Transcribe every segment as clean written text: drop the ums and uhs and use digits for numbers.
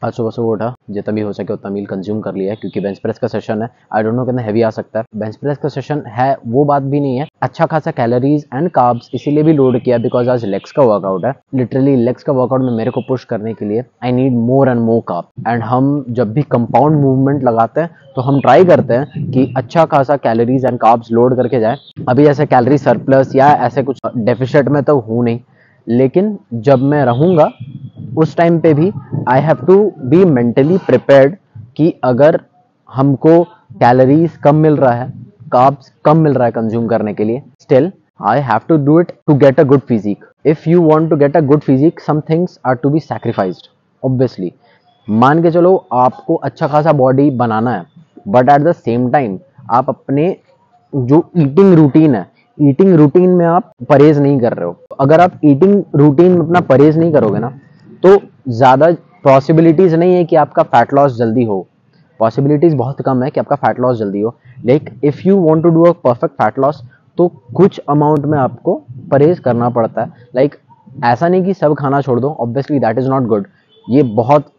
आज सुबह सुबह उठा, जितना भी हो सके उतना मील कंज्यूम कर लिया है क्योंकि बेंच प्रेस का सेशन है। आई डोंट नो कितना हैवी आ सकता है। बेंच प्रेस का सेशन है वो बात भी नहीं है, अच्छा खासा कैलोरीज एंड कार्ब्स इसीलिए भी लोड किया बिकॉज आज लेग्स का वर्कआउट है। लिटरली लेग्स का वर्कआउट में मेरे को पुश करने के लिए I need more and more carb. And हम जब भी कंपाउंड मूवमेंट लगाते हैं तो हम ट्राई करते हैं कि अच्छा खासा कैलोरीज एंड कार्ब्स लोड करके जाए। अभी ऐसे कैलोरी सरप्लस या ऐसे कुछ डेफिसिट में तो हूँ नहीं, लेकिन जब मैं रहूँगा उस टाइम पे भी I have to be mentally prepared कि अगर हमको कैलोरीज कम मिल रहा है, कार्ब्स कम मिल रहा है कंज्यूम करने के लिए, still I have to do it to get a good physique. If you want to get a good physique, some things are to be sacrificed obviously. मान के चलो आपको अच्छा खासा बॉडी बनाना है, but at the same time आप अपने जो ईटिंग रूटीन है, ईटिंग रूटीन में आप परहेज नहीं कर रहे हो। अगर आप ईटिंग रूटीन में अपना परहेज नहीं करोगे ना, तो ज़्यादा पॉसिबिलिटीज़ नहीं है कि आपका फैट लॉस जल्दी हो। पॉसिबिलिटीज़ बहुत कम है कि आपका फैट लॉस जल्दी हो। लेकिन if you want to do a perfect fat loss, तो कुछ अमाउंट में आपको परहेज करना पड़ता है। लाइक ऐसा नहीं कि सब खाना छोड़ दो, obviously that is not good. ये बहुत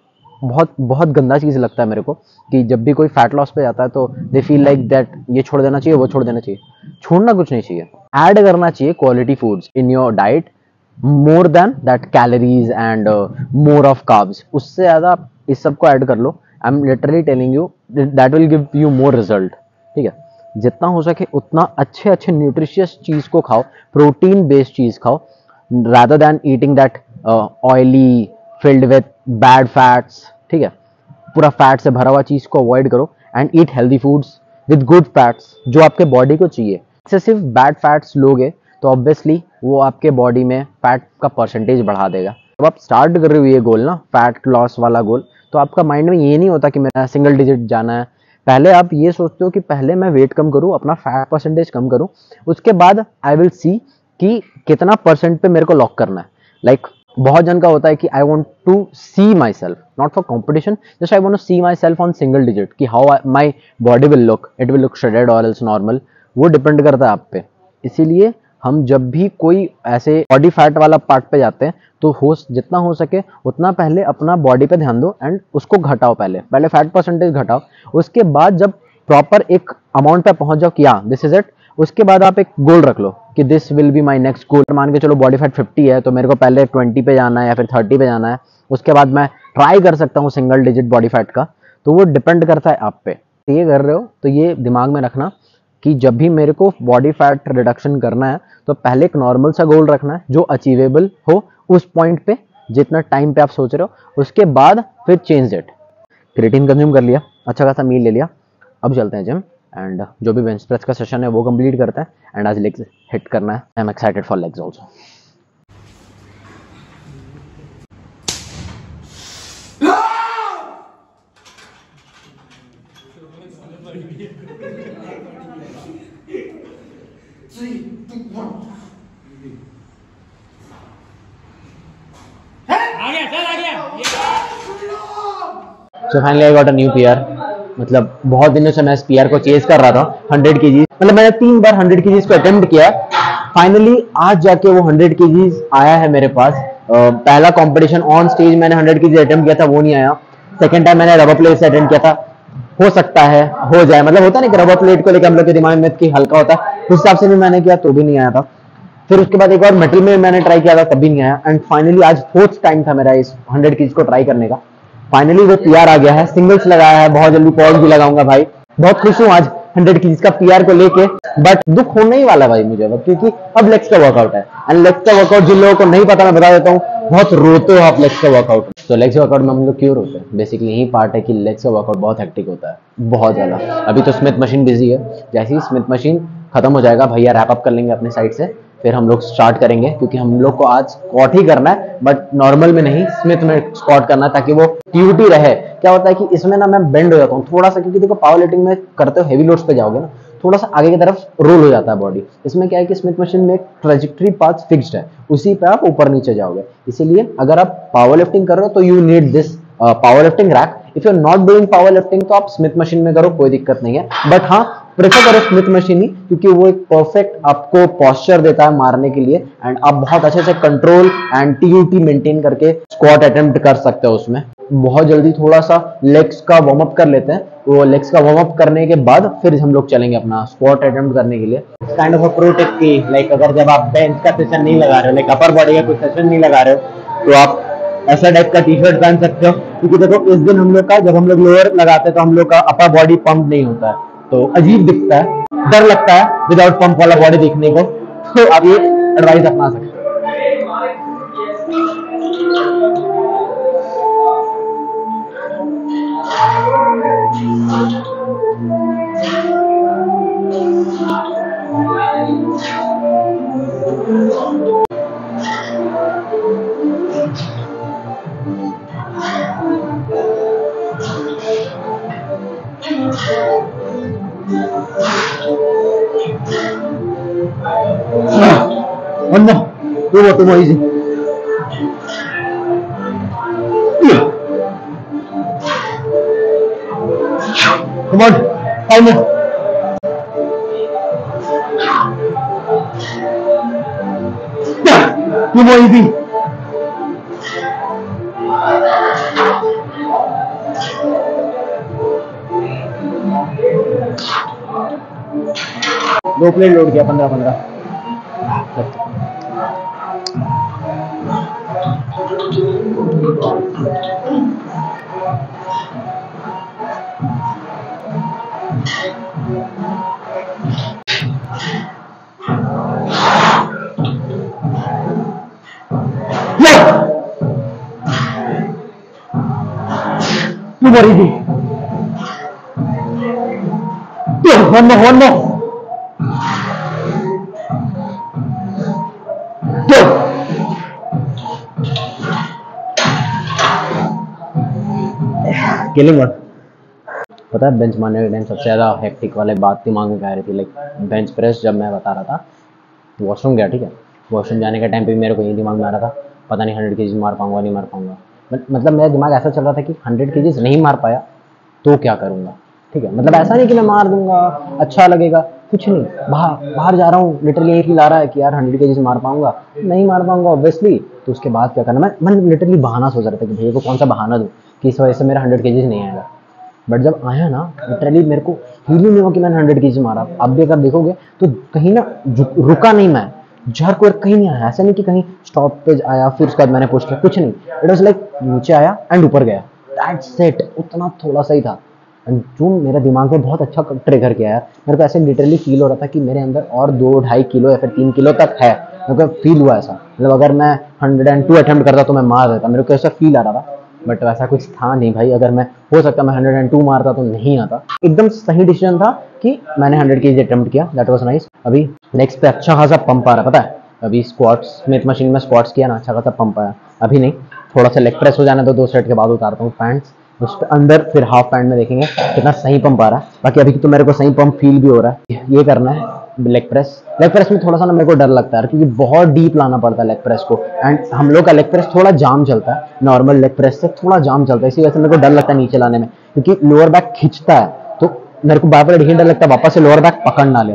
बहुत बहुत गंदा चीज़ लगता है मेरे को कि जब भी कोई फैट लॉस पे जाता है तो दे फील लाइक दैट ये छोड़ देना चाहिए, वो छोड़ देना चाहिए। छोड़ना कुछ नहीं चाहिए, ऐड करना चाहिए quality foods in your diet more than that calories and more of carbs. उससे ज़्यादा आप इस सबको ऐड कर लो। I am literally telling you that will give you more result. ठीक है, जितना हो सके उतना अच्छे अच्छे न्यूट्रिशियस चीज़ को खाओ, प्रोटीन बेस्ड चीज़ खाओ, rather than eating that oily filled with bad fats। ठीक है, पूरा फैट से भरा हुआ चीज को अवॉइड करो and eat healthy foods with good fats जो आपके बॉडी को चाहिए। एक्सेसिव बैड फैट्स लोगे तो ऑब्वियसली वो आपके बॉडी में फैट का परसेंटेज बढ़ा देगा। जब आप स्टार्ट कर रहे हो ये गोल ना, फैट लॉस वाला गोल, तो आपका माइंड में ये नहीं होता कि मेरा सिंगल डिजिट जाना है। पहले आप ये सोचते हो कि पहले मैं वेट कम करूँ, अपना फैट परसेंटेज कम करूँ, उसके बाद आई विल सी कि कितना परसेंट पे मेरे को लॉक करना है। लाइक बहुत जन का होता है कि I want to see my self not for competition, just I want to see my self on single digit कि how my body will look, it will look shredded और एल्स नॉर्मल। वो depend करता है आप पे। इसीलिए हम जब भी कोई ऐसे बॉडी फैट वाला पार्ट पे जाते हैं तो जितना हो सके उतना पहले अपना बॉडी पे ध्यान दो एंड उसको घटाओ। पहले फैट परसेंटेज घटाओ, उसके बाद जब प्रॉपर एक अमाउंट पे पहुंच जाओ कि हाँ दिस इज इट, उसके बाद आप एक गोल रख लो कि this will be my next गोल। मान के चलो बॉडी फैट 50 है तो मेरे को पहले 20 पे जाना है या फिर 30 पे जाना है, उसके बाद मैं ट्राई कर सकता हूँ सिंगल डिजिट बॉडी फैट का। तो वो डिपेंड करता है आप पे। ये कर रहे हो तो ये दिमाग में रखना कि जब भी मेरे को बॉडी फैट रिडक्शन करना है तो पहले एक नॉर्मल सा गोल रखना है जो अचीवेबल हो उस पॉइंट पे, जितना टाइम पे आप सोच रहे हो। उसके बाद फिर चेंज इट। क्रिएटिन कंज्यूम कर लिया, अच्छा खासा मील ले लिया, अब चलते हैं जिम एंड जो भी बेंच प्रेस का सेशन है वो कंप्लीट करते हैं। एंड आज लेग्स हिट करना है। I am excited for legs also. So finally I got a new PR। मतलब बहुत दिनों से मैं इस PR को चेज कर रहा था, 100 kg। मतलब मैंने 3 बार 100 kg को अटेम्प्ट किया। फाइनली आज जाके वो 100 kg आया है मेरे पास। पहला कंपटीशन ऑन स्टेज मैंने 100 kg अटेम्प्ट किया था, वो नहीं आया। सेकंड टाइम मैंने रबर प्लेट से अटेम्प्ट किया था, हो सकता है हो जाए। मतलब होता नहीं कि रबर प्लेट को लेकर हम लोग के दिमाग में कि हल्का होता है, उस हिसाब से भी मैंने किया तो भी नहीं आया था। फिर उसके बाद एक और मेटल में मैंने ट्राई किया था, तब भी नहीं आया। एंड फाइनली आज 4th टाइम था मेरा इस 100 kg को ट्राई करने का। फाइनली वो PR आ गया है, सिंगल्स लगाया है, बहुत जल्दी पॉज भी लगाऊंगा भाई। बहुत खुश हूँ आज 100 kg का PR को लेके। बट दुख होने ही वाला भाई मुझे, क्योंकि अब लेग्स का वर्कआउट है। एंड लेग्स का वर्कआउट जिन लोगों को नहीं पता मैं बता देता हूँ, बहुत रोते हो आप लेग्स का वर्कआउट। तो लेग्स वर्कआउट में हम लोग क्यों रोते हैं, बेसिकली यही पार्ट है कि लेग्स का वर्कआउट बहुत हेक्टिक होता है, बहुत ज्यादा। अभी तो स्मिथ मशीन बिजी है, जैसे ही स्मिथ मशीन खत्म हो जाएगा भैया रैप अप कर लेंगे अपने साइड से, फिर हम लोग स्टार्ट करेंगे। क्योंकि हम लोग को आज स्क्वाट ही करना है, बट नॉर्मल में नहीं, स्मिथ में स्क्वाट करना है ताकि वो ट्यूटी रहे। क्या होता है कि इसमें ना मैं बेंड हो जाता हूँ थोड़ा सा, क्योंकि देखो पावर लिफ्टिंग में करते हो हेवी लोड्स पे जाओगे ना, थोड़ा सा आगे की तरफ रोल हो जाता है बॉडी। इसमें क्या है कि स्मिथ मशीन में एक ट्रेजेक्टरी पाथ फिक्स्ड है, उसी पे आप ऊपर नीचे जाओगे। इसीलिए अगर आप पावर लिफ्टिंग कर रहे हो तो you need this power lifting rack. If you are not doing power lifting तो आप स्मिथ मशीन में करो, कोई दिक्कत नहीं है। बट हाँ, प्रेफर करो स्मिथ मशीन ही, क्योंकि वो एक परफेक्ट आपको पोस्चर देता है मारने के लिए, एंड आप बहुत अच्छे से कंट्रोल एंड टीयूटी मेंटेन करके स्क्वाट अटेम्प्ट कर सकते हो उसमें। बहुत जल्दी थोड़ा सा लेग्स का वार्म अप कर लेते हैं, वो लेग्स का वार्म अप करने के बाद फिर हम लोग चलेंगे अपना स्क्वाट अटेम्प्ट करने के लिए। Kind of a pro tip की लाइक अगर जब आप बेंच का सेशन नहीं लगा रहे हो, लाइक अपर बॉडी का कुछ सेशन नहीं लगा रहे हो, तो आप ऐसा टाइप का टी शर्ट पहन सकते हो, क्योंकि देखो इस दिन हम लोग का जब हम लोग लोअर लगाते हैं तो हम लोग का अपर बॉडी पंप नहीं होता है, तो अजीब दिखता है, डर लगता है विदाउट पंप वाला बॉडी देखने को। तो आप ये एडवाइस अपना सकते हो। Oh no, tumo easy. Come on, 5 more. Tumo easy. दो प्लेट लोड किया 15-15। Two more easy. One more. Killing one. पता है बेंच मारने के टाइम सबसे ज़्यादा हेक्टिक वाले बात दिमाग में आ रही थी, लाइक बेंच प्रेस जब मैं बता रहा था, वॉशरूम गया, ठीक है, वॉशरूम जाने के टाइम पे मेरे को यही दिमाग में आ रहा था, पता नहीं 100 केजीज मार पाऊंगा नहीं मार पाऊंगा। मतलब मेरा दिमाग ऐसा चल रहा था कि 100 केजीज नहीं मार पाया तो क्या करूँगा, ठीक है, मतलब ऐसा नहीं कि मैं मार दूंगा अच्छा लगेगा, कुछ नहीं, बाहर जा रहा हूँ, लिटरली यही फील आ रहा है कि यार 100 केजीज मार पाऊंगा नहीं मार पाऊंगा ऑब्वियसली, तो उसके बाद क्या करना, मैं लिटरली बहाना सोच रहा था कि भैया को कौन सा बहाना दूँ कि इस वजह से मेरा 100 केजीज नहीं आएगा। बट जब आया ना, लिटरली मेरे को फील ही नहीं हुआ कि मैंने 100 केजी मारा। आप भी अगर देखोगे तो कहीं ना रुका नहीं, मैं झर को कहीं नहीं आया, ऐसा नहीं कि कहीं स्टॉप पे आया फिर उसके बाद मैंने पुश किया, कुछ नहीं, इट वाज लाइक नीचे आया एंड ऊपर गया, दैट्स इट, उतना थोड़ा सा ही था। जो मेरे दिमाग में बहुत अच्छा ट्रिगर किया यार, मेरे को ऐसे लिटरली फील हो रहा था कि मेरे अंदर और 2-2.5 किलो या फिर 3 किलो तक है, मेरे को फील हुआ ऐसा, मतलब अगर मैं 102 अटेम्प्ट करता तो मैं मार देता, मेरे को ऐसा फील आ रहा था, बट वैसा कुछ था नहीं भाई। अगर मैं हो सकता मैं 102 मारता तो नहीं आता। एकदम सही डिसीजन था कि मैंने 100 केजी अटेम्प्ट किया, दैट वाज नाइस। अभी नेक्स्ट पे अच्छा खासा पंप आ रहा है, पता है, अभी स्क्वाट्स स्मिथ मशीन में स्क्वाट्स किया ना, अच्छा खासा पंप आया। अभी नहीं, थोड़ा सा लेग प्रेस हो जाने दो, 2 सेट के बाद उतारता हूँ पैंट्स, उसके अंदर फिर हाफ पैंट में देखेंगे कितना सही पंप आ रहा है। बाकी अभी तो मेरे को सही पंप फील भी हो रहा है। ये करना है लेग प्रेस में थोड़ा सा ना मेरे को डर लगता है क्योंकि बहुत डीप लाना पड़ता है लेग प्रेस को, एंड हम लोग का लेग प्रेस थोड़ा जाम चलता है, नॉर्मल लेग प्रेस से थोड़ा जाम चलता है, इसी वजह से मेरे को डर लगता है नीचे लाने में, क्योंकि लोअर बैक खींचता है, तो मेरे को बार बार यही डर लगता है वापस से लोअर बैक पकड़ ना ले।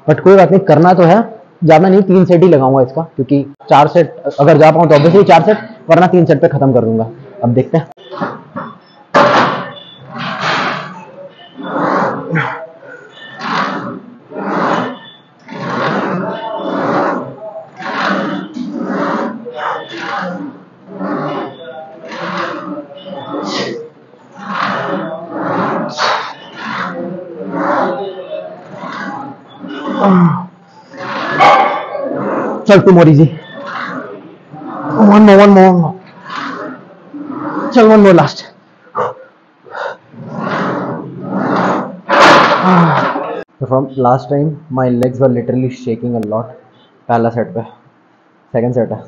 बट कोई बात नहीं, करना तो है, ज्यादा नहीं 3 सेट ही लगाऊंगा इसका, क्योंकि 4 सेट अगर जा पाऊँ तो ऑब्वियसली 4 सेट, वरना 3 सेट पे खत्म कर दूंगा। अब देखते हैं। चल two more easy, one more, चल one more last. From last time my legs were literally shaking a lot. पहला सेट पे, सेकंड सेट है,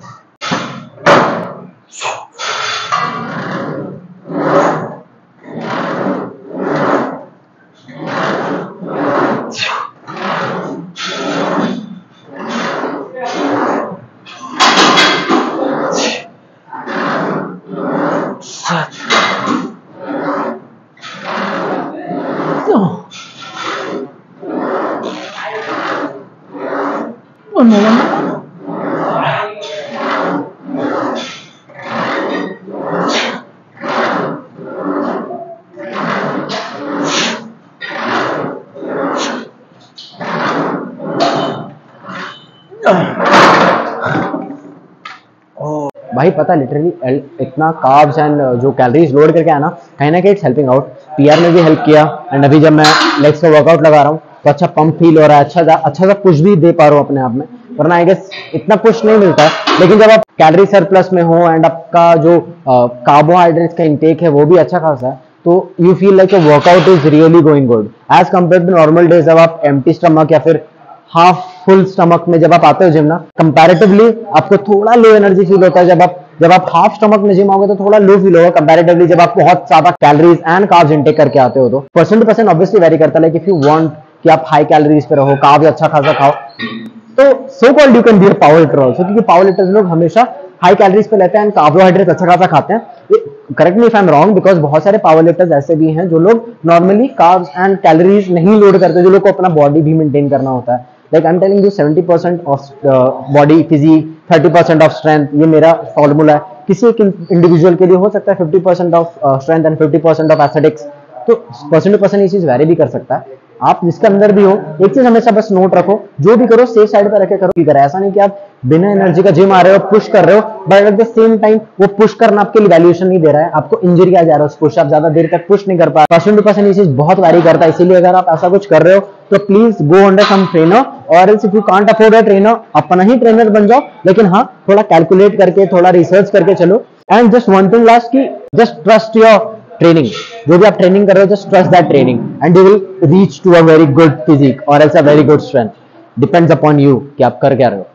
भाई पता लिटरली इतना कार्ब्स एंड जो कैलोरीज लोड करके आना कहीं ना कहीं इट्स हेल्पिंग आउट। पीआर में भी हेल्प किया एंड अभी जब मैं लेग्स का वर्कआउट लगा रहा हूँ तो अच्छा पंप फील हो रहा है, अच्छा सा पुश भी दे पा रहा हूँ अपने आप में, वरना आई गेस इतना पुश नहीं मिलता है। लेकिन जब आप कैलोरी सरप्लस में हो एंड आपका जो कार्बोहाइड्रेट्स का इंटेक है वो भी अच्छा खासा है, तो you feel like workout is really going good as compare to normal days जब आप एम्प्टी स्टमक या फिर हाफ फुल स्टमक में जब आप आते हो जिम ना, कंपैरेटिवली आपको थोड़ा लो एनर्जी फील होता है। जब आप हाफ स्टमक में जिम आओगे तो थोड़ा लो फील होगा कंपैरेटिवली जब आप बहुत ज्यादा कैलोरीज एंड कार्ब्स इनटेक करके आते हो। तो person to person obviously vary करता है, लाइक इफ यू वांट कि आप हाई कैलोरीज पे रहो, कार्ब अच्छा खासा खाओ, तो so called you can be a power lifter also, क्योंकि पावर लिफ्टर्स लोग हमेशा हाई कैलोरीज पे लेते हैं एंड कार्बोहाइड्रेट अच्छा खासा खाते हैं। Correct me if I am wrong, because बहुत सारे पावर लिफ्टर्स ऐसे भी हैं जो लोग नॉर्मली कार्ब्स एंड कैलोरीज नहीं लोड करते, जो लोग को अपना बॉडी भी मेंटेन करना होता है। Like I am telling you 70% of body physique, 30% of strength, ये मेरा फॉर्मूला है। किसी एक इंडिविजुअल के लिए हो सकता है 50% of strength and 50% of athletics, तो पर्सन टू पर्सन ये चीज वेरी भी कर सकता है। आप जिसके अंदर भी हो, एक चीज हमेशा बस नोट रखो, जो भी करो सेफ साइड पे रखे करो कि करो। ऐसा नहीं कि आप बिना एनर्जी का जिम आ रहे हो, पुश कर रहे हो, but at the same time वो पुश करना आपके लिए वैल्यूएशन नहीं दे रहा है, आपको इंजरी आ जा रहा है उस पुश, आप ज्यादा देर तक पुश नहीं कर पा रहे। पर्सन टू पर्सन ये चीज बहुत वैरी करता है, इसीलिए अगर आप ऐसा कुछ कर रहे हो तो please go under some trainer, और else if you can't afford a trainer, अपना ही ट्रेनर बन जाओ, लेकिन हाँ थोड़ा कैलकुलेट करके, थोड़ा रिसर्च करके चलो। And just one thing last की, जस्ट ट्रस्ट योर ट्रेनिंग। जो भी आप ट्रेनिंग कर रहे हो, just trust that training and you will reach to a very good physique और else a very good strength. Depends upon you कि आप कर क्या रहे हो।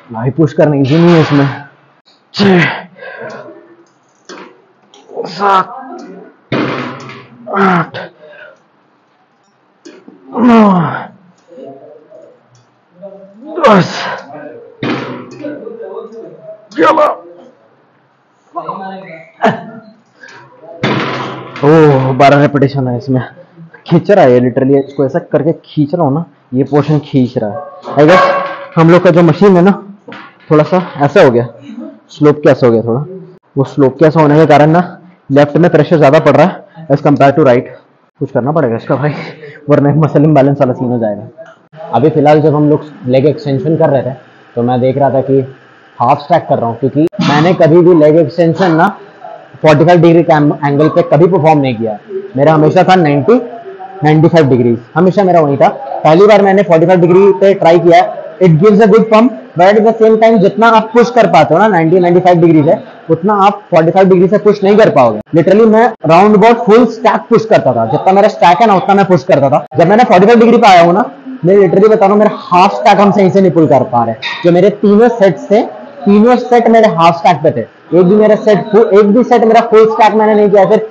भाई पुश करना इजी नहीं है इसमें। 6 7 8 9 10 11। ओह 12 रेपिटेशन है इसमें। खींच रहा है लिटरली, इसको ऐसा करके खींच रहा हूँ ना, ये पोर्शन खींच रहा है। आई गेस हम लोग का जो मशीन है ना थोड़ा सा ऐसा हो गया, स्लोप कैसा हो गया थोड़ा, वो स्लोप कैसा होने के कारण ना लेफ्ट में प्रेशर ज्यादा पड़ रहा है एज कम्पेयर टू राइट। कुछ करना पड़ेगा इसका भाई, वरना मसल इम्बैलेंस वाला सीन हो जाएगा। अभी फिलहाल जब हम लोग लेग एक्सटेंशन कर रहे थे तो मैं देख रहा था कि हाफ स्टैक कर रहा हूँ, क्योंकि मैंने कभी भी लेग एक्सटेंशन ना 45 डिग्री एंगल पे कभी परफॉर्म नहीं किया। मेरा हमेशा था 95 डिग्री, हमेशा मेरा वही था। पहली बार मैंने 45 डिग्री पे ट्राई किया, it gives a good pump, but at the same time जितना आप पुश कर पाते हो ना 90-95 डिग्री से, उतना आप 45 डिग्री से पुश नहीं कर पाओगे। लिटरली मैं round about full stack push करता था, जितना मेरा स्टैक है ना उतना मैं पुश करता था। जब मैंने 45 डिग्री पे आया हूँ ना, मैं लिटरली बता रहा हूँ मेरा हाफ स्टैक हम सही से नहीं पुल कर पा रहे। जो मेरे तीनों सेट्स थे, तीनों सेट मेरे हाफ स्टैक पे थे। एक भी सेट मेरा फुल स्टैक मैंने नहीं किया, फिर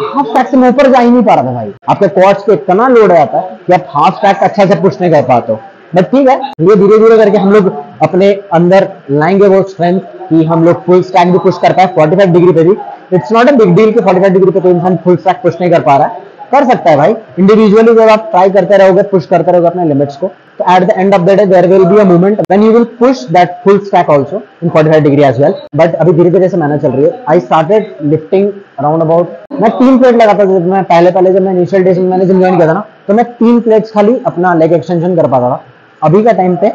हाफ स्टैक से मैं ऊपर जा ही नहीं पा रहा था भाई। आपके क्वाड्स पे इतना लोड आता है कि आप हाफ स्टैक अच्छा से पुश नहीं कर पाते हो। बट ठीक है, ये धीरे धीरे करके हम लोग अपने अंदर लाएंगे वो स्ट्रेंथ कि हम लोग फुल स्टैक भी पुश कर पाए 45 डिग्री पे भी। It's not a big deal कि 45 डिग्री पे कोई इंसान फुल स्टैक पुश नहीं कर पा रहा है, कर सकता है भाई। इंडिविजुअली जब आप ट्राई करते रहोगे, पुश करते रहोगे अपने लिमिट्स को, तो at the end of the day there will be a moment when you will push that full stack also in 45 degree as well. But अभी धीरे धीरे से मेहनत चल रही है। I started lifting around about, मैं 3 प्लेट लगाता था जब मैं पहले जब मैं इनिशियल डेज में मैंने जिम ज्वाइन किया था ना, तो मैं 3 प्लेट्स खाली अपना लेग एक्सटेंशन कर पाता था। अभी का टाइम पे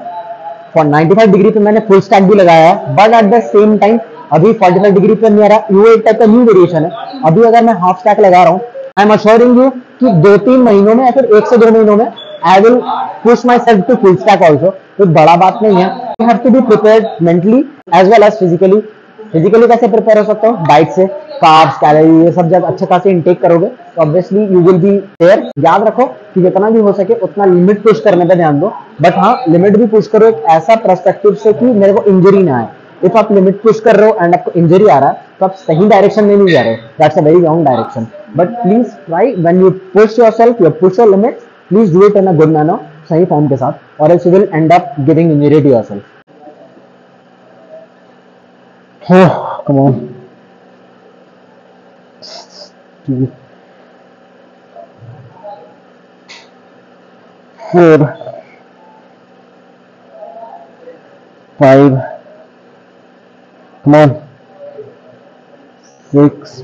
95 डिग्री पे मैंने फुल स्टैक भी लगाया है, but at the same time अभी 45 डिग्री पे मेरा एक टाइप का न्यू वेरिएशन है। अभी अगर मैं हाफ स्टैक लगा रहा हूँ, आई एम अश्योरिंग यू कि 2-3 महीनों में या फिर 1 से 2 महीनों में I will push myself to full stack also. तो बड़ा बात नहीं है, you have to be prepared mentally as well as physically. Physically कैसे प्रिपेयर हो सकते हो? डाइट से, कार्ब्स, कैलोरी, ये सब जब अच्छे खासे इनटेक करोगे तो obviously you will be there. याद रखो कि जितना भी हो सके उतना लिमिट पुश करने पे ध्यान दो, बट हाँ लिमिट भी पुश करो एक ऐसा पर्सपेक्टिव से कि मेरे को इंजरी ना आए। इफ आप लिमिट पुश कर रहे हो एंड आपको इंजरी आ रहा है तो आप सही डायरेक्शन में नहीं जा रहे हो, that's a very wrong direction. But please try when you push yourself, you push your limits, please do it in a good manner, सही फॉर्म के साथ, और else you will end up giving injury to yourself. Come on. 2 4 5, come on, 6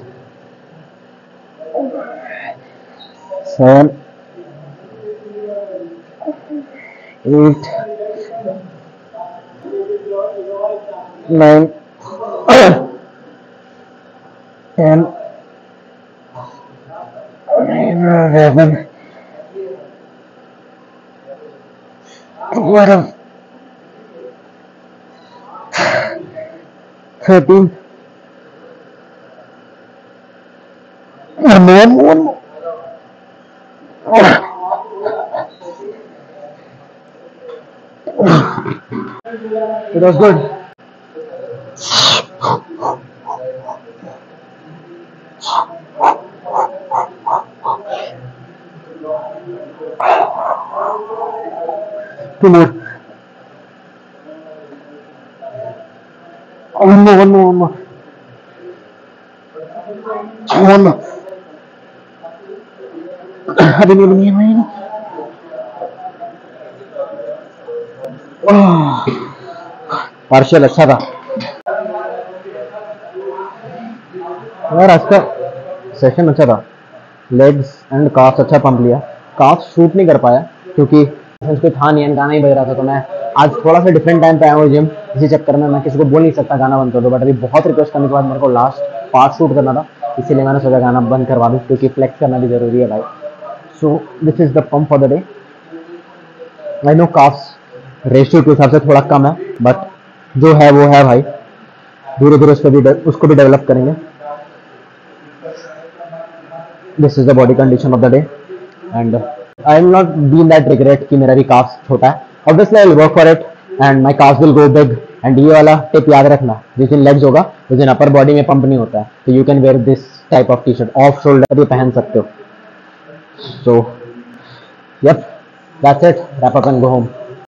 7 8 9 10 11 12 13 one more. It was good. Two more. One more. One more. अभी partial अच्छा था यार. आज का सेशन अच्छा था. लेग्स एंड काफ्स अच्छा पंप लिया. काफ्स शूट नहीं कर पाया क्योंकि कोई था नहीं, गाना ही बज रहा था. तो मैं आज थोड़ा सा डिफरेंट टाइम पे आया हूँ जिम. इसी चक्कर में मैं किसी को बोल नहीं सकता गाना बंद कर दो, बट अभी बहुत रिक्वेस्ट करने के बाद मेरे को लास्ट पार्ट शूट करना था, इसीलिए मैंने सोचा गाना बंद करवा दूँ क्योंकि फ्लेक्स करना भी जरूरी है भाई. So this is the pump for the day. I know carbs ratio के हिसाब से थोड़ा कम है, बट जो है वो है भाई. धीरे धीरे उसको भी डेवलप करेंगे. This is the body condition of the day and I will not be in that regret कि मेरा भी काफ्स छोटा है. Obviously I will work for it and my carbs will go big. And ये वाला tip याद रखना, जिस दिन लेग्स होगा उस दिन अपर बॉडी में पंप नहीं होता है, तो you can wear this type of T shirt. Off shoulder भी पहन सकते हो. So yup, that's it. Wrap up and go home.